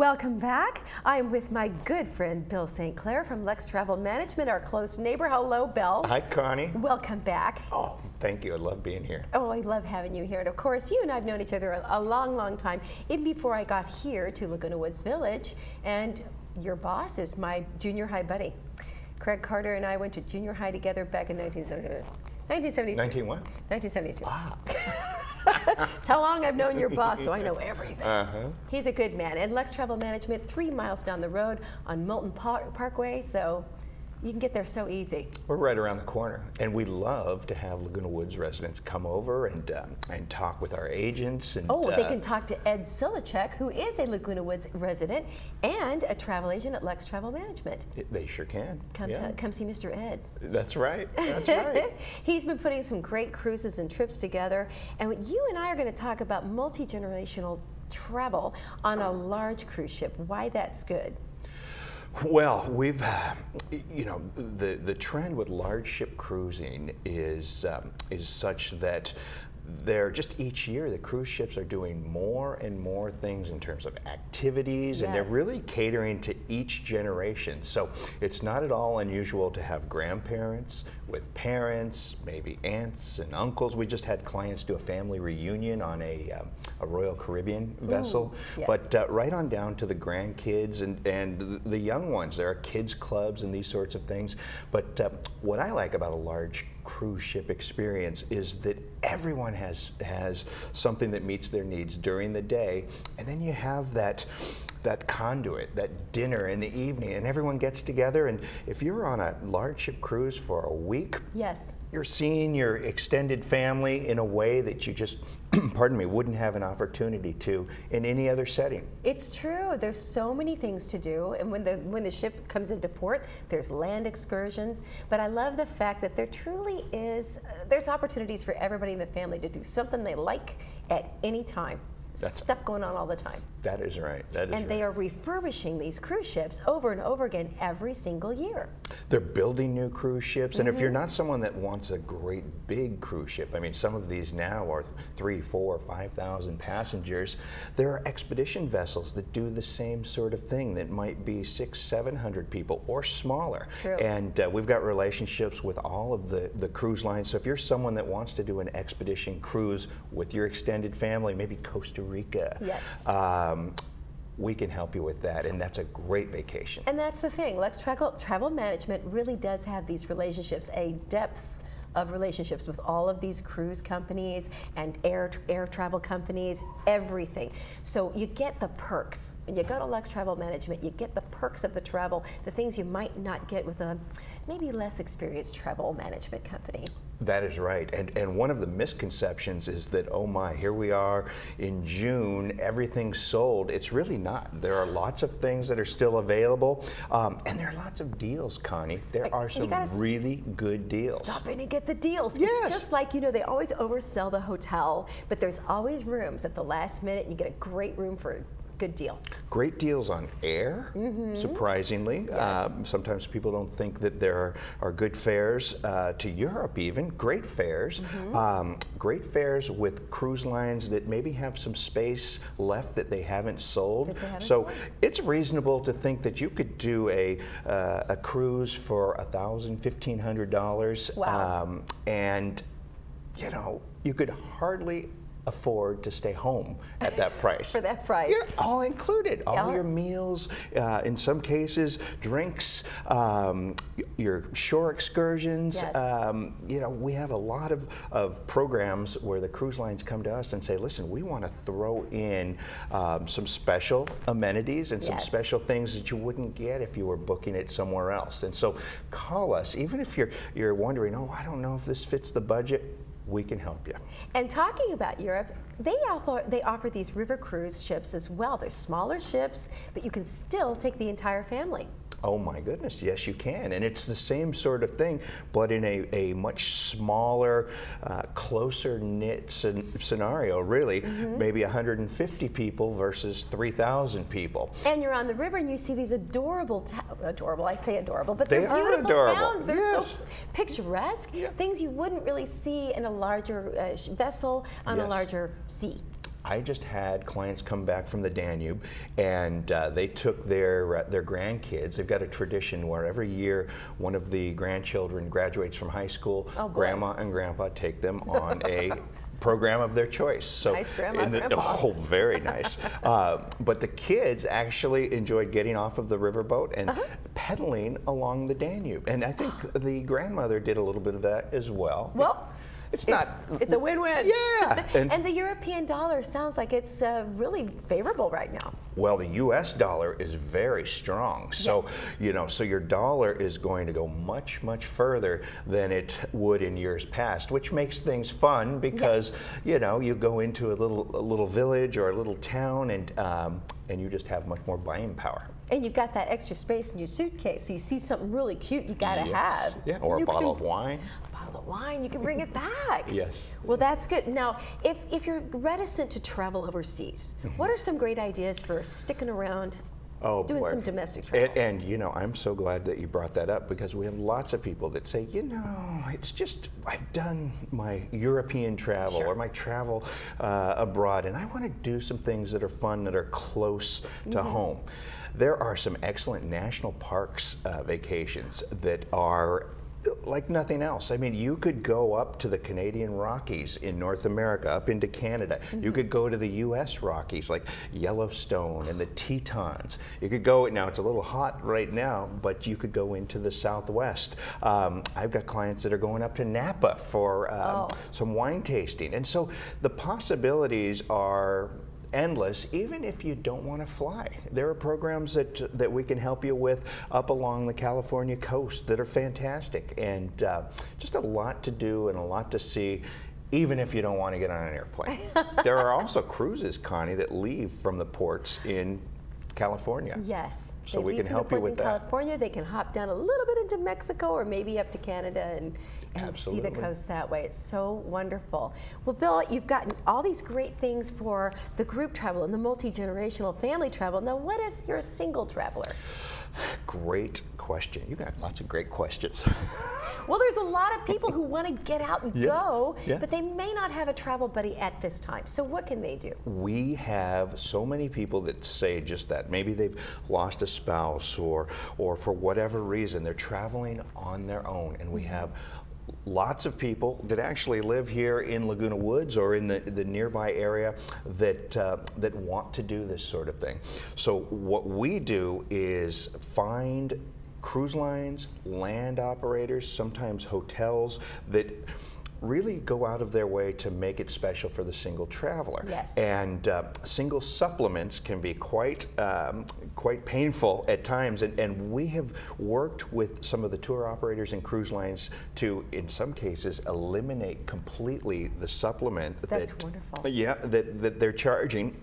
Welcome back. I'm with my good friend Bill St. Clair from LUXE Travel Management, our close neighbor. Hello, Bill. Hi, Connie. Welcome back. Oh, thank you. I love being here. Oh, I love having you here. And of course, you and I have known each other a long, long time, even before I got here to Laguna Woods Village. And your boss is my junior high buddy. Craig Carter and I went to junior high together back in 1972. 19 what? 1972. Ah. That's how long I've known your boss, so I know everything. He's a good man. And LUXE Travel Management, 3 miles down the road on Moulton Parkway, so you can get there so easy. We're right around the corner, and we love to have Laguna Woods residents come over and talk with our agents. And they can talk to Ed Silachek, who is a Laguna Woods resident and a travel agent at LUXE Travel Management. They sure can. Come see Mr. Ed. That's right. That's right. He's been putting some great cruises and trips together, and you and I are going to talk about multi-generational travel on a large cruise ship. Why that's good. Well, we've, the trend with large ship cruising is such that they're just each year the cruise ships are doing more and more things in terms of activities, and they're really catering to each generation. So it's not at all unusual to have grandparents with parents, maybe aunts and uncles. We just had clients do a family reunion on a Royal Caribbean vessel. But right on down to the grandkids and the young ones. There are kids clubs and these sorts of things. But what I like about a large cruise ship experience is that everyone has something that meets their needs during the day, and then you have that conduit, that dinner in the evening, and everyone gets together. And if you're on a large ship cruise for a week, you're seeing your extended family in a way that you just pardon me, wouldn't have an opportunity to in any other setting. It's true. There's so many things to do, and when the ship comes into port, there's land excursions. But I love the fact that there truly is there's opportunities for everybody in the family to do something they like at any time. Stuff going on all the time. That is right. That is right. And they are refurbishing these cruise ships over and over again every single year. They're building new cruise ships, and if you're not someone that wants a great big cruise ship, I mean, some of these now are 3,000, 4,000, 5,000 passengers. There are expedition vessels that do the same sort of thing that might be 600, 700 people or smaller. True. And we've got relationships with all of the cruise lines. So if you're someone that wants to do an expedition cruise with your extended family, maybe Costa Rica. We can help you with that, and that's a great vacation. And that's the thing. LUXE Travel Management really does have these relationships, a depth of relationships with all of these cruise companies and air travel companies, everything. So you get the perks. When you go to LUXE Travel Management, you get the perks of the travel, the things you might not get with a maybe less experienced travel management company. That is right. And one of the misconceptions is that, oh my, here we are in June, everything's sold. It's really not. There are lots of things that are still available, and there are lots of deals, Connie. There are some really good deals. Stop in and get the deals. Yes. It's just like, they always oversell the hotel, but there's always rooms at the last minute. You get a great room for a good deal. Great deals on air, surprisingly. Sometimes people don't think that there are good fares to Europe even. Great fares. Great fares with cruise lines that maybe have some space left that they haven't sold. It's reasonable to think that you could do a cruise for $1,000, $1,500. Wow. And you could hardly afford to stay home at that price. For that price. You're all included. All your meals, in some cases, drinks, your shore excursions. We have a lot of programs where the cruise lines come to us and say, listen, we want to throw in some special amenities and some special things that you wouldn't get if you were booking it somewhere else. And so call us, even if you're wondering, oh, I don't know if this fits the budget. We can help you. And talking about Europe, they offer these river cruise ships as well. They're smaller ships, but you can still take the entire family. Oh my goodness, yes you can. And it's the same sort of thing, but in a much smaller, closer knit scenario, really. Maybe 150 people versus 3,000 people. And you're on the river and you see these adorable, I say adorable, but they they're are beautiful adorable. towns. They're so picturesque, things you wouldn't really see in a larger vessel on a larger sea. I just had clients come back from the Danube, and they took their grandkids. They've got a tradition where every year one of the grandchildren graduates from high school. Oh, boy. Grandma and Grandpa take them on a program of their choice. So nice, Grandma, Grandpa. Oh, very nice. But the kids actually enjoyed getting off of the riverboat and pedaling along the Danube. And I think the grandmother did a little bit of that as well. Well, it's a win-win. Yeah. And the European dollar sounds like it's really favorable right now. Well, the U.S. dollar is very strong. So, yes. So your dollar is going to go much, much further than it would in years past, which makes things fun because, yes. You go into a little village or a little town and you just have much more buying power. And you've got that extra space in your suitcase, so you see something really cute you gotta have. Yeah, or a bottle of wine. A bottle of wine, you can bring it back. Yes. Well, that's good. Now, if you're reticent to travel overseas, what are some great ideas for sticking around, doing some domestic travel? And I'm so glad that you brought that up, because we have lots of people that say, it's just, I've done my European travel Sure. or my travel abroad, and I want to do some things that are fun, that are close to home. There are some excellent national parks vacations that are like nothing else. I mean, you could go up to the Canadian Rockies in North America, up into Canada. You could go to the U.S. Rockies, like Yellowstone and the Tetons. You could go, now it's a little hot right now, but you could go into the Southwest. I've got clients that are going up to Napa for some wine tasting. And so the possibilities are endless, even if you don't want to fly. There are programs that we can help you with up along the California coast that are fantastic, and just a lot to do and a lot to see, even if you don't want to get on an airplane. There are also cruises, Connie, that leave from the ports in California. Yes. So we can help you with that. California, they can hop down a little bit into Mexico or maybe up to Canada and see the coast that way. It's so wonderful. Well, Bill, you've gotten all these great things for the group travel and the multi-generational family travel. Now, what if you're a single traveler? Great question. You got lots of great questions. Well, there's a lot of people who want to get out and go, Yeah. but they may not have a travel buddy at this time. So what can they do? We have so many people that say just that. Maybe they've lost a spouse, or for whatever reason, they're traveling on their own. And we have lots of people that actually live here in Laguna Woods or in the nearby area that want to do this sort of thing. So what we do is find cruise lines, land operators, sometimes hotels that really go out of their way to make it special for the single traveler. Yes. And single supplements can be quite painful at times, and we have worked with some of the tour operators and cruise lines to, in some cases, eliminate completely the supplement. That's wonderful. Yeah, that they're charging.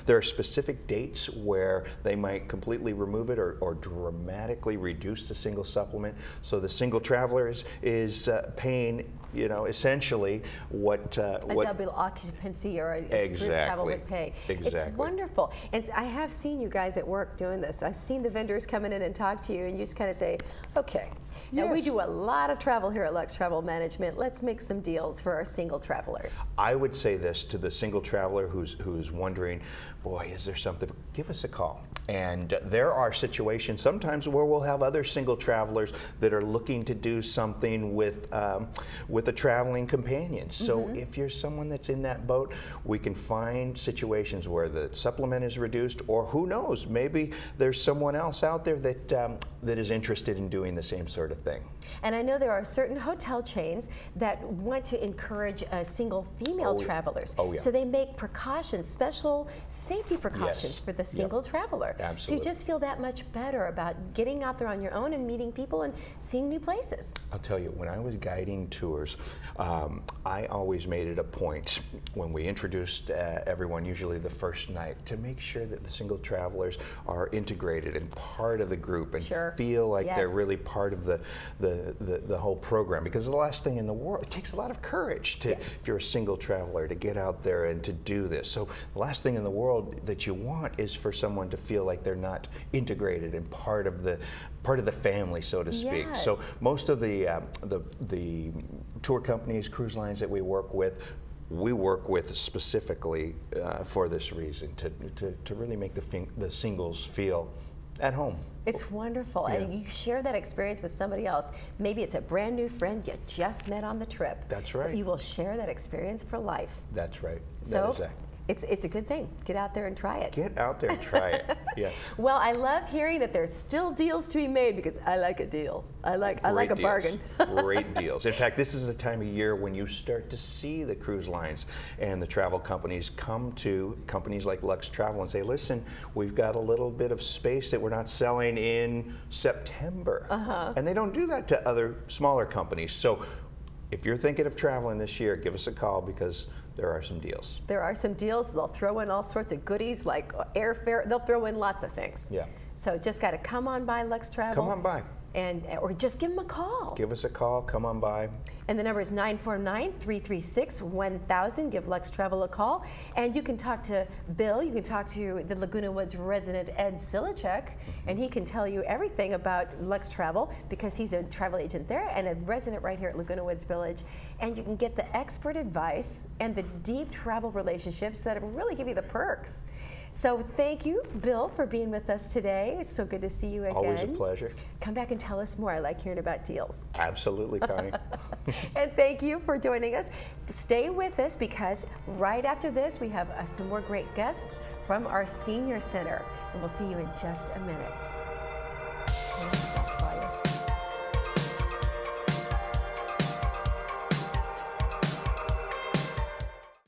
There are specific dates where they might completely remove it or dramatically reduce the single supplement, so the single traveler is paying, essentially what a double occupancy or a group travel would pay. Exactly. It's wonderful. And I have seen you guys at work doing this. I've seen the vendors coming in and talk to you, and you just kind of say, okay, now we do a lot of travel here at LUXE Travel Management. Let's make some deals for our single travelers. I would say this to the single traveler who's wondering, boy, is there something? Give us a call. And there are situations sometimes where we'll have other single travelers that are looking to do something with a traveling companion. So if you're someone that's in that boat, we can find situations where the supplement is reduced, or who knows, maybe there's someone else out there that is interested in doing the same sort of thing. And I know there are certain hotel chains that want to encourage single female travelers. Oh, yeah. So they make precautions, special safety precautions Yes. for the single traveler. Absolutely. So you just feel that much better about getting out there on your own and meeting people and seeing new places. I'll tell you, when I was guiding tours, I always made it a point when we introduced everyone, usually the first night, to make sure that the single travelers are integrated and part of the group and feel like they're really part of the whole program. Because the last thing in the world, it takes a lot of courage to, if you're a single traveler, to get out there and to do this. So the last thing in the world that you want is for someone to feel like they're not integrated and part of the family, so to speak. Yes. So most of the tour companies, cruise lines that we work with we work with specifically for this reason, to really make the singles feel at home. It's wonderful, Yeah. and you share that experience with somebody else. Maybe it's a brand new friend you just met on the trip. That's right. But you will share that experience for life. That's right. So That is that. it's a good thing. Get out there and try it. Get out there and try it. Yeah. Well, I love hearing that there's still deals to be made because I like a deal. I like a Great deals. bargain. Great deals. In fact, this is the time of year when you start to see the cruise lines and the travel companies come to companies like LUXE Travel and say, listen, we've got a little bit of space that we're not selling in September. And they don't do that to other smaller companies. So if you're thinking of traveling this year, give us a call because there are some deals. There are some deals. They'll throw in all sorts of goodies like airfare. They'll throw in lots of things. Yeah. So just got to come on by LUXE Travel. Come on by. Or just give them a call. Give us a call. Come on by. And the number is 949-336-1000. Give LUXE Travel a call. And you can talk to Bill. You can talk to the Laguna Woods resident, Ed Silichek, and he can tell you everything about LUXE Travel because he's a travel agent there and a resident right here at Laguna Woods Village. And you can get the expert advice and the deep travel relationships that really give you the perks. So thank you, Bill, for being with us today. It's so good to see you again. Always a pleasure. Come back and tell us more. I like hearing about deals. Absolutely, Connie. And thank you for joining us. Stay with us because right after this, we have some more great guests from our senior center. And we'll see you in just a minute.